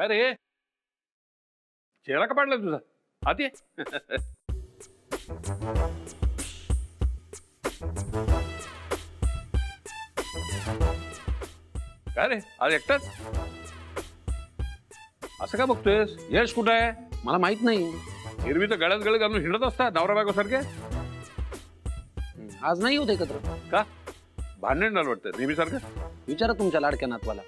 काय रे, चेहरा का पाडला तुझा? आत ये. काय रे, आज एकटाच? असं का बघतोयस? यश कुठं आहे? मला माहित नाही. एरवी तर गळ्यात गळे घालून हिंडत असतात नवरा बायको सारखे. आज नाही होत एकत्र. का भांडण झालं वाटतं नेहमी सारखं? विचारा तुमच्या लाडक्या नातवाला.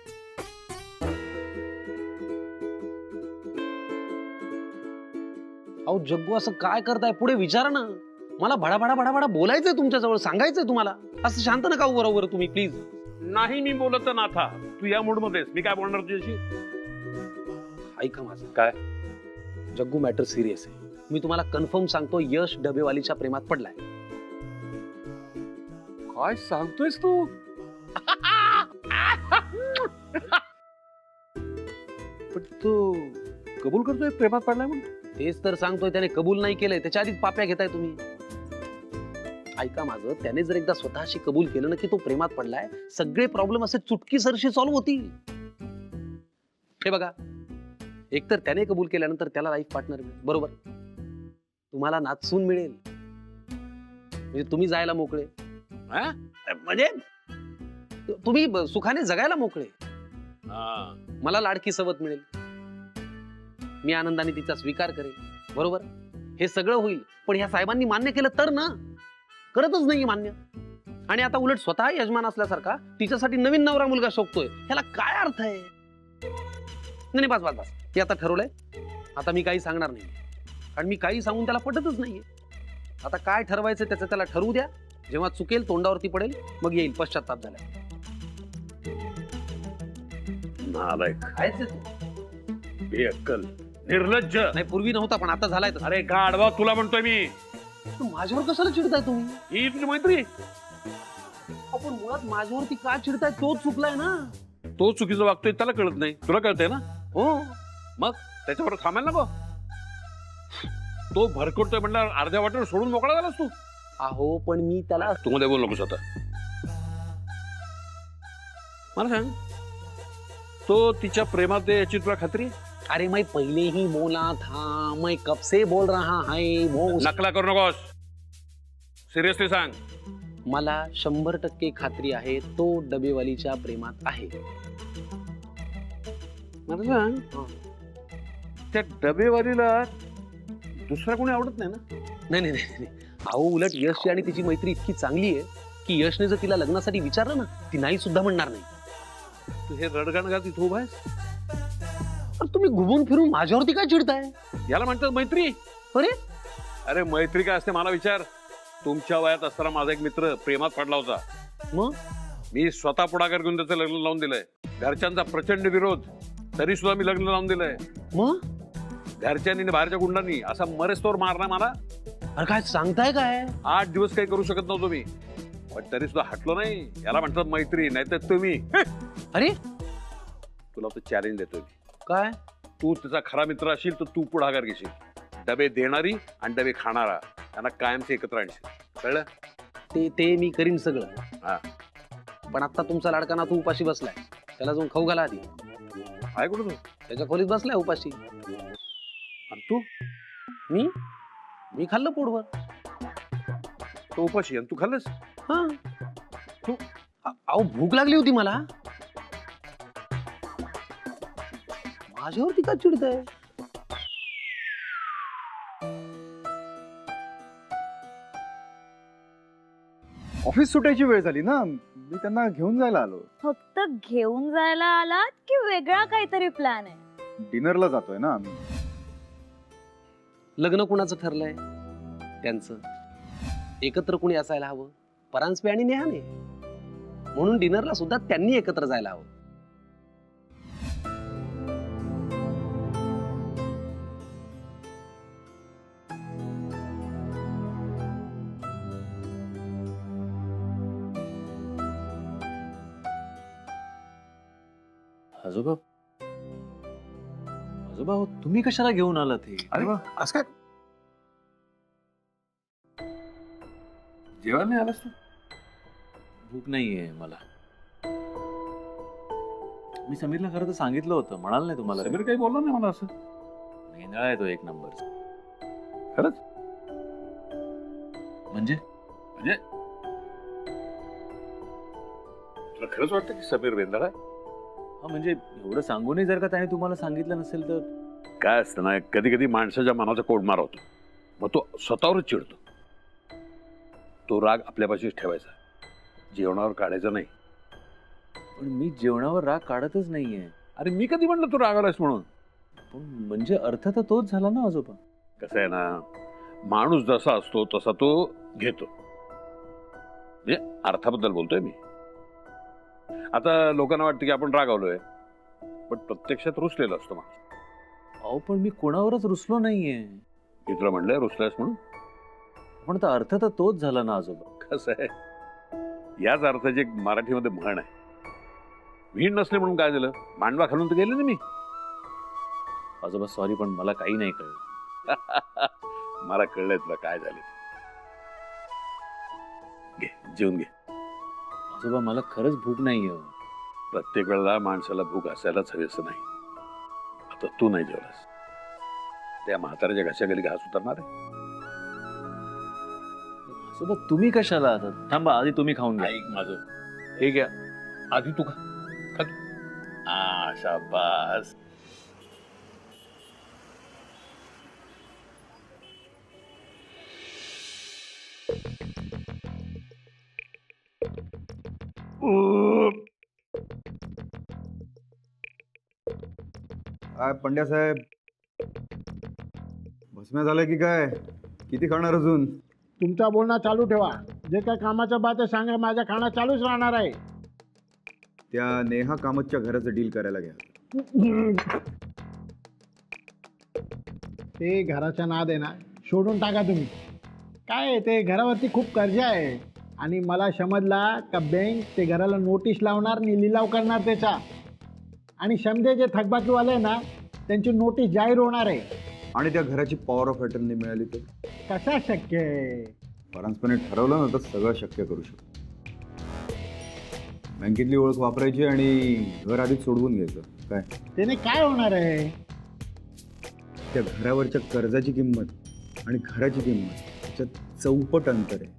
अहो जग्गू, असं काय करताय? पुढे विचारा ना. मला भडा भडा भडा भडा बोलायचंय तुमच्याजवळ, सांगायचंय तुम्हाला. असं शांत नका बरोबर तुम्ही प्लीज. नाही मी बोलत नाथा, तू या मूड मध्येस. मी काय बोलणार तुझ्याशी? ऐका माझं. काय? जग्गू, मॅटर सिरियस आहे. मी तुम्हाला कन्फर्म सांगतो, यश डबेवालीच्या प्रेमात पडलाय. काय सांगतोयस तू? पण तू कबूल करतोय प्रेमात पडलाय म्हणून? तेच तर सांगतोय, त्याने कबूल नाही केलंय. त्याच्या आधीच पाप्या घेताय तुम्ही. ऐका माझं, त्याने जर एकदा स्वतःशी कबूल केलं ना की तो प्रेमात पडलाय, सगळे प्रॉब्लेम असे चुटकीसरशी सॉल्व्ह होतील. हे बघा, एकतर त्याने कबूल केल्यानंतर त्याला लाईफ पार्टनर मिळेल, बरोबर? तुम्हाला नाचून मिळेल, म्हणजे तुम्ही जायला मोकळे. म्हणजे तुम्ही सुखाने जगायला मोकळे. मला लाडकी सवत मिळेल, मी आनंदाने तिचा स्वीकार करेल, बरोबर? हे सगळं होईल. पण ह्या साहेबांनी मान्य केलं तर ना. करतच नाही मान्य. आणि आता उलट स्वतः यजमान असल्यासारखा तिच्यासाठी नवीन नवरा मुलगा शोधतोय. ह्याला काय अर्थ आहे? नाही बस बस बस, हे आता ठरवलंय. आता मी काही सांगणार नाही, कारण मी काही सांगून त्याला पटतच नाहीये. आता काय ठरवायचं त्याचं त्याला ठरवू द्या. जेव्हा चुकेल, तोंडावरती पडेल, मग येईल पश्चाताप झाला. बेअक्कल, निर्लज्ज. नाही, पूर्वी नव्हता पण आता झालाय. अरे गाढवा, तुला म्हणतोय मी. माझ्यावर कशाला चिडताय तुम्ही? ही तुझी मैत्री. आपण मुळात माझ्यावरती का चिडताय? तो चुकलाय ना. तो चुकीचं वागतोय त्याला कळत नाही, तुला कळतंय ना? हो, मग त्याच्यावर थांबायला नको. तो भरकटतोय म्हणल्यावर अर्ध्या वाटेवर सोडून मोकळा झालास तू. अहो पण मी त्याला. तू मध्ये बोल नकोस आता. मला सांग, तो तिच्या प्रेमात आहे याची तुला खात्री? अरे मैं पहले ही बोला था, मैं कब से बोल रहा है वो. नकला करू नकोस, सिरियसली सांग. मला 100% खात्री आहे, तो डबेवालीच्या प्रेमात आहे. मला सांग, त्या डबेवालीला दुसरा कोणी आवडत नाही ना? नाही नाही नाही. अहो उलट यशची आणि तिची मैत्री इतकी चांगली आहे की यशने जर तिला लग्नासाठी विचारलं ना, ती नाही सुद्धा म्हणणार नाही. तू हे रडगाण घाल तिथं उभा आहेस. तुम्ही घुमून फिरून माझ्यावरती काय चिडताय? याला म्हणतात मैत्री. अरे अरे मैत्री काय असते मला विचार. तुमच्या वयात असताना माझा एक मित्र प्रेमात पडला होता. मग मी स्वतः पुढाकार घेऊन त्याचं लग्न लावून दिलंय. घरच्यांचा प्रचंड विरोध, तरी सुद्धा मी लग्न लावून दिलंय. मग घरच्यांनी बाहेरच्या गुंडांनी असा मरेस्तोवर मारला मला. अरे काय सांगताय काय? 8 दिवस काही करू शकत नव्हतो मी, पण तरी सुद्धा हटलो नाही. याला म्हणतात मैत्री, नाही तर तुम्ही. अरे तुला तो चॅलेंज देतोय मी. काय? तू त्याचा खरा मित्र असशील तर तू पुढाकार घेशील. डबे देणारी आणि डबे खाणारा त्यांना कायमचे एकत्र आणशील, कळलं? ते मी करीन सगळं. हा. पण आता तुमचा लाडका नातू उपाशी बसलाय, त्याला जाऊन खाऊ घाला आधी. काय कुठं तू? त्याच्या खोलीत बसलाय उपाशी. आणि तू? मी खाल्लं पोटभर. तो उपाशी आणि तू खाल्लंस? हा. तू अहो भूक लागली होती मला. माझ्यावरती का चिडताय? ऑफिस सुटायची वेळ झाली ना, मी त्यांना घेऊन जायला आलो. फक्त घेऊन जायला आलात की वेगळा काहीतरी प्लॅन आहे? डिनरला जातोय ना आम्ही. लग्न कुणाचं ठरलंय? त्यांचं. एकत्र कुणी असायला हवं? परांजपे आणि नेहाने. म्हणून डिनरला सुद्धा त्यांनी एकत्र जायला हवं. आजोबा, आजोबा तुम्ही कशाला घेऊन आलात हे? अरे वा, असं काय जेवण नाही आलास तू? भूक नाहीये मला. मी समीरला खरं तर सांगितलं होतं, म्हणाल नाही तुम्हाला समीर काही बोलला नाही मला असं. भेंडाळा आहे तो एक नंबर. खरंच? म्हणजे तुला खरंच वाटतं की समीर वेंदाळा आहे? हा, म्हणजे एवढं सांगूनही जर का त्याने तुम्हाला सांगितलं नसेल तर. काय असतं ना, कधी कधी माणसाच्या मनाचा कोडमार होतो, मग तो स्वतःवरच चिडतो. तो राग आपल्यापाशीच ठेवायचा, जेवणावर काढायचा नाही. पण मी जेवणावर राग काढतच नाहीये. अरे मी कधी म्हणलं तू रागावलास म्हणून? पण म्हणजे अर्थ तर तोच झाला ना आजोबा. कसं आहे ना, माणूस जसा असतो तसा तो घेतो. म्हणजे अर्थाबद्दल बोलतोय मी. आता लोकांना वाटतं की आपण रागावलोय, पण प्रत्यक्षात रुसलेला असतो माणूस. अहो पण मी कोणावरच रुसलो नाहीये. मी तुला म्हणलंय रुसलायस म्हणून? पण तर अर्थ तर तोच झाला ना आजोबा. कसं आहे, याच अर्थाची एक मराठीमध्ये म्हण आहे. विहीण नसले म्हणून काय झालं, मांडवा घालून तर गेले ना मी. आजोबा सॉरी, पण मला काही नाही कळलं. मला कळलंय तुला काय झालं. घे जेवून घे. आजोबा मला खरंच भूक नाहीये. प्रत्येक वेळेला माणसाला भूक असायलाच हवी असं नाही. आता तू नाही जेवलास, त्या म्हाताऱ्याच्या घशाखाली घास उतरणार आहे. आजोबा तुम्ही कशाला आता? थांबा, आधी तुम्ही खाऊन घ्या. ऐक माझं, हे घ्या. आधी तू खा. खा तू. शाबास. काय पंड्या साहेब, भस्म्या झालं की काय? किती खाणार अजून? तुमचा बोलणं चालू ठेवा. जे काय कामाचं बात आहे सांगा, माझ्या खाणं चालूच राहणार आहे. त्या नेहा कामतच्या घराचं डील करायला घ्या. ते घराच्या नाद आहे ना, सोडून टाका तुम्ही. काय आहे, ते घरावरती खूप कर्ज आहे आणि मला समजला का बँक ते घराला नोटीस लावणार आणि लिलाव करणार त्याचा. आणि समजे जे थकबाकीवाले आहे ना, त्यांची नोटीस जाहीर होणार आहे. आणि त्या घराची पॉवर ऑफ अटर्नी मिळाली तर? कसा शक्य आहे? परांजपणे ठरवलं ना तर सगळं शक्य करू शकतो. बँकेतली ओळख वापरायची आणि घर आधीच सोडवून घ्यायचं. काय त्याने काय होणार आहे? त्या घरावरच्या कर्जाची किंमत आणि घराची किंमत याच्यात चौपट अंतर आहे.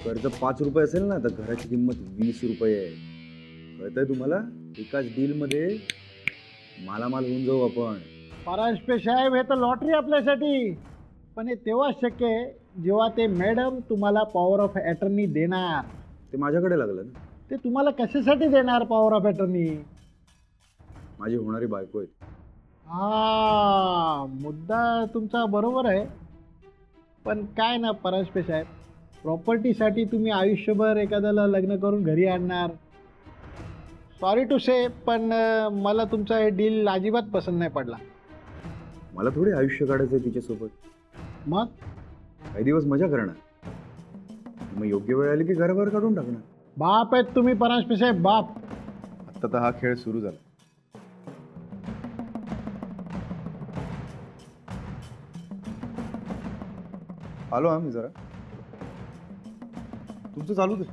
कर्ज 5 रुपये असेल ना, तर घराची किंमत 20 रुपये आहे. कळतंय तुम्हाला? एकाच डीलमध्ये मालामाल होऊन जाऊ आपण. परांजपे साहेब, हे तर लॉटरी आपल्यासाठी. पण हे तेव्हा शक्य आहे जेव्हा ते मॅडम तुम्हाला पॉवर ऑफ अटर्नी देणार. ते माझ्याकडे लागलं ना. ते तुम्हाला कशासाठी देणार पॉवर ऑफ अटर्नी? माझी होणारी बायको आहे. हा, मुद्दा तुमचा बरोबर आहे. पण काय ना परांजपे साहेब, प्रॉपर्टीसाठी तुम्ही आयुष्यभर एखाद्याला लग्न करून घरी आणणार. सॉरी टू से, पण मला तुमचा हे डील अजिबात पसंत नाही पडला. मला थोडी आयुष्य काढायचं आहे तिच्यासोबत. मग काही दिवस मजा करणार, मग योग्य वेळ आली की घराबाहेर काढून टाकणार. बाप आहेत तुम्ही परांजपे साहेब, बाप. आता तर हा खेळ सुरू झाला. आलो आम्ही जरा. तुमचं चालू दे.